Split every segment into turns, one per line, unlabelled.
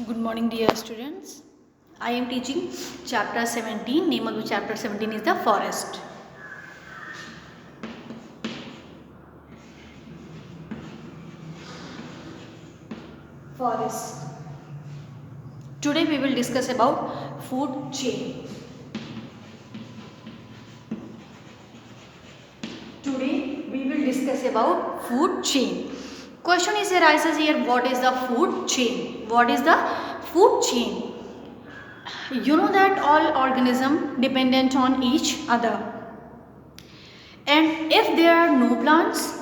Good morning, dear students. I am teaching chapter 17. Name of the chapter 17 is the forest. Forest. Today we will discuss about food chain. Today we will discuss about food chain. Question is arises here, what is the food chain? What is the food chain? You know that all organisms dependent on each other, and if there are no plants,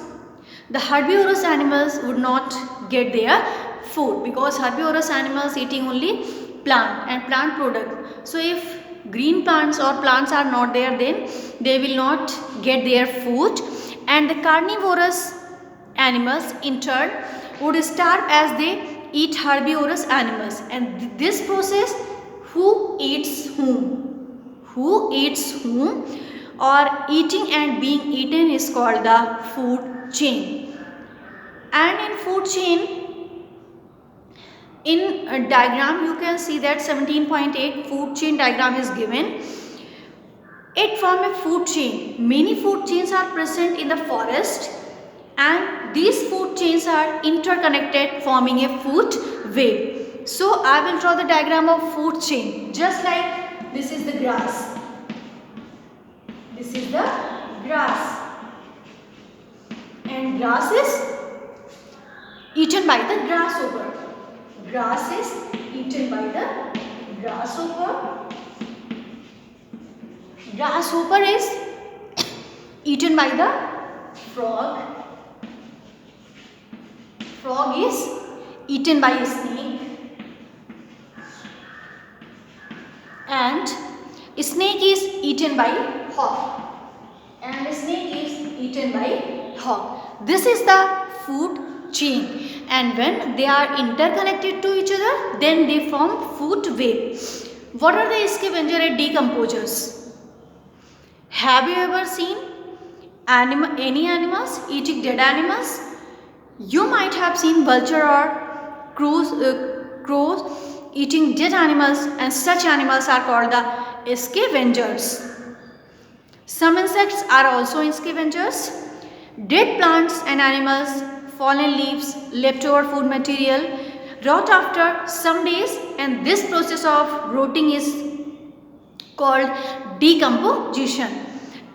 the herbivorous animals would not get their food, because herbivorous animals eating only plant and plant product. So if green plants or plants are not there, then they will not get their food, and the carnivorous animals in turn would starve as they eat herbivorous animals. And this process, who eats whom or eating and being eaten, is called the food chain. And in food chain, in a diagram you can see that 17.8 food chain diagram is given. It forms a food chain. Many food chains are present in the forest, and these food chains are interconnected, forming a food web. So I will draw the diagram of food chain. Just like this is the grass. This is the grass. And grass is eaten by the grasshopper. Grass is eaten by the grasshopper. Grasshopper is eaten by the frog. Frog is eaten by a snake. And a snake is eaten by hawk. And a snake is eaten by hawk. This is the food chain, and when they are interconnected to each other, then they form food web. What are the scavenger and decomposers? Have you ever seen any animals eating dead animals? You might have seen vulture or crows eating dead animals, and such animals are called the scavengers. Some insects are also scavengers. Dead plants and animals, fallen leaves, leftover food material rot after some days, and this process of rotting is called decomposition.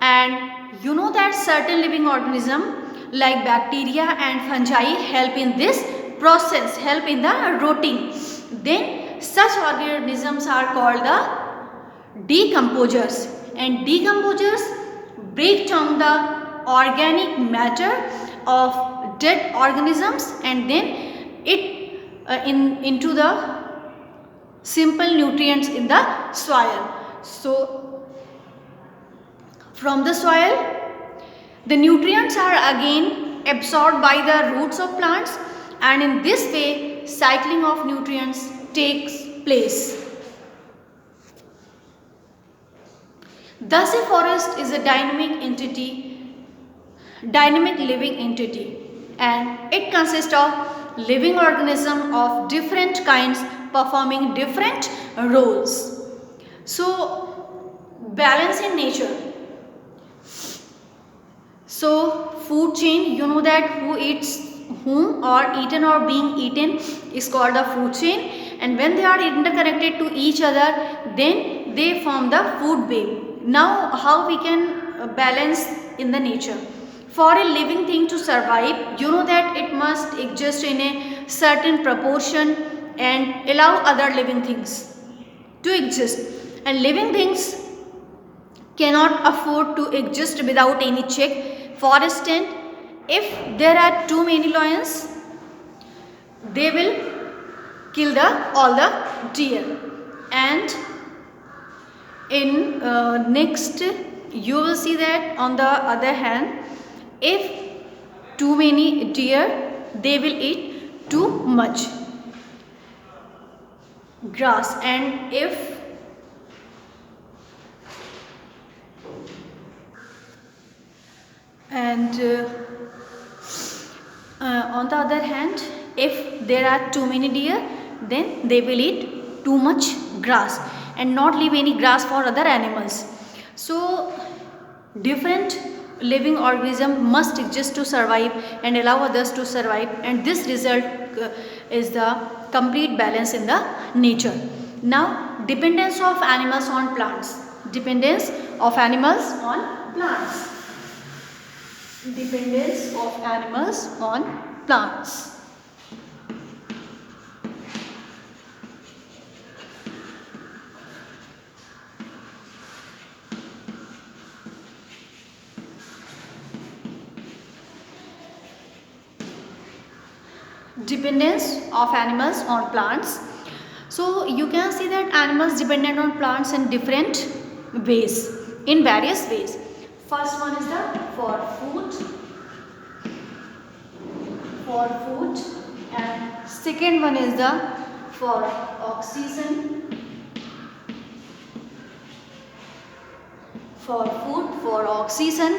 And you know that certain living organisms like bacteria and fungi help in this process, help in the rotting. Then such organisms are called the decomposers, and decomposers break down the organic matter of dead organisms and then it into the simple nutrients in the soil. So from the soil, the nutrients are again absorbed by the roots of plants, and in this way cycling of nutrients takes place. Thus a forest is a dynamic living entity, and it consists of living organisms of different kinds performing different roles. So balance in nature. So food chain, you know that who eats whom or eaten or being eaten is called the food chain, and when they are interconnected to each other, then they form the food web. Now how we can balance in the nature? For a living thing to survive, you know that it must exist in a certain proportion and allow other living things to exist, and living things cannot afford to exist without any check. For instance, if there are too many lions, they will kill all the deer. And in next you will see that on the other hand, if too many deer, they will eat too much grass, and if on the other hand, if there are too many deer, then they will eat too much grass and not leave any grass for other animals. So different living organism must exist to survive and allow others to survive, and this result is the complete balance in the nature. Now, dependence of animals on plants. Dependence of animals on plants. Dependence of animals on plants. Dependence of animals on plants. So you can see that animals dependent on plants in different ways, in various ways. First one is the for food, and second one is the for oxygen, for food, for oxygen,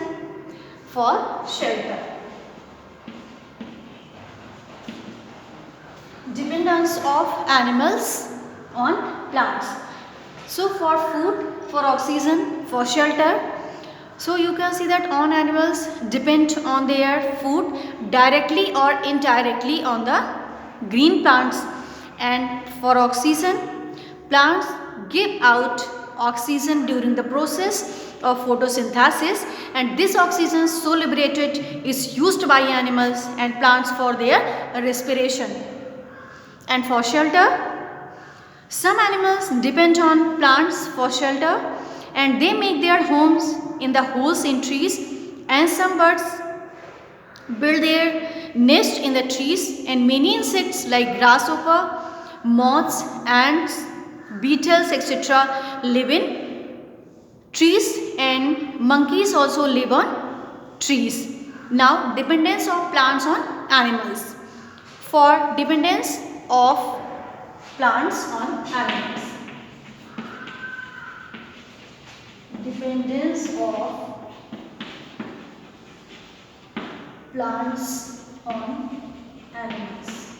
for shelter. Dependence of animals on plants. So for food, for oxygen, for shelter, so you can see that all animals depend on their food directly or indirectly on the green plants, and for oxygen, plants give out oxygen during the process of photosynthesis, and this oxygen so liberated is used by animals and plants for their respiration. And for shelter, some animals depend on plants for shelter and they make their homes in the holes in trees, and some birds build their nest in the trees, and many insects like grasshopper, moths, ants, beetles, etc. live in trees, and monkeys also live on trees. Now, dependence of plants on animals. For dependence of plants on animals. Dependence of plants on animals.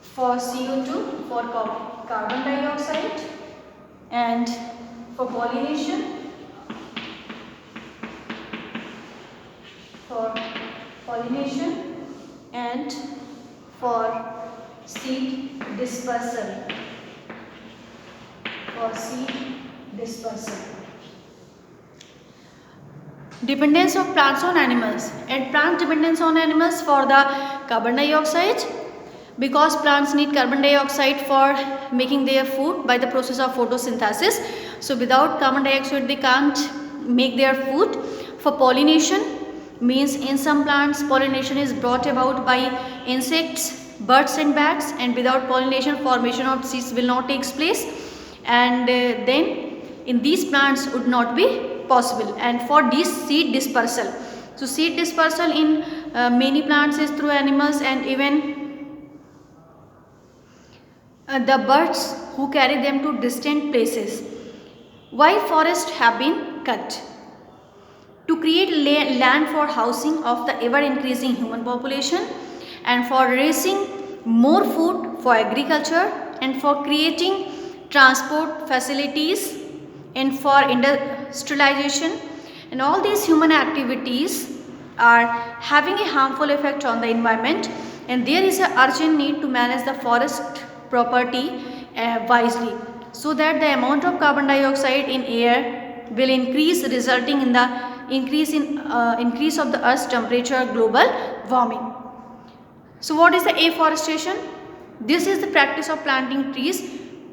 For CO2, for carbon dioxide, and for pollination, and for seed dispersal. Dependence of plants on animals, and plant dependence on animals for the carbon dioxide, because plants need carbon dioxide for making their food by the process of photosynthesis. So without carbon dioxide they can't make their food. For pollination, means in some plants pollination is brought about by insects, birds and bats, and without pollination formation of seeds will not take place, and then in these plants would not be possible. And for this seed dispersal, so seed dispersal in many plants is through animals, and even the birds who carry them to distant places. Why forests have been cut? To create land for housing of the ever increasing human population, and for raising more food for agriculture, and for creating transport facilities, and for industrialization. And all these human activities are having a harmful effect on the environment, and there is an urgent need to manage the forest property wisely, so that the amount of carbon dioxide in air will increase, resulting in the increase of the Earth's temperature, global warming. So what is the afforestation? This is the practice of planting trees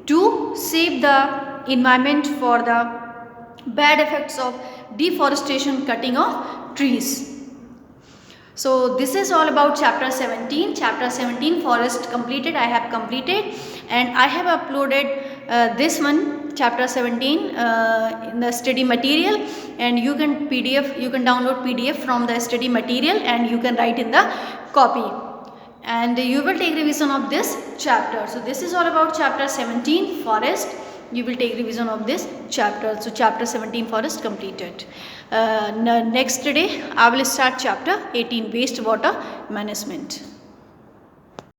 to save the environment for the bad effects of deforestation, cutting of trees. So this is all about chapter 17. Chapter 17 forest completed. I have completed, and I have uploaded this one chapter 17 in the study material, and you can download PDF from the study material and you can write in the copy, and you will take revision of this chapter. So this is all about chapter 17 forest. you will take revision of this chapter. So chapter 17 forest completed. Next day I will start chapter 18 wastewater management.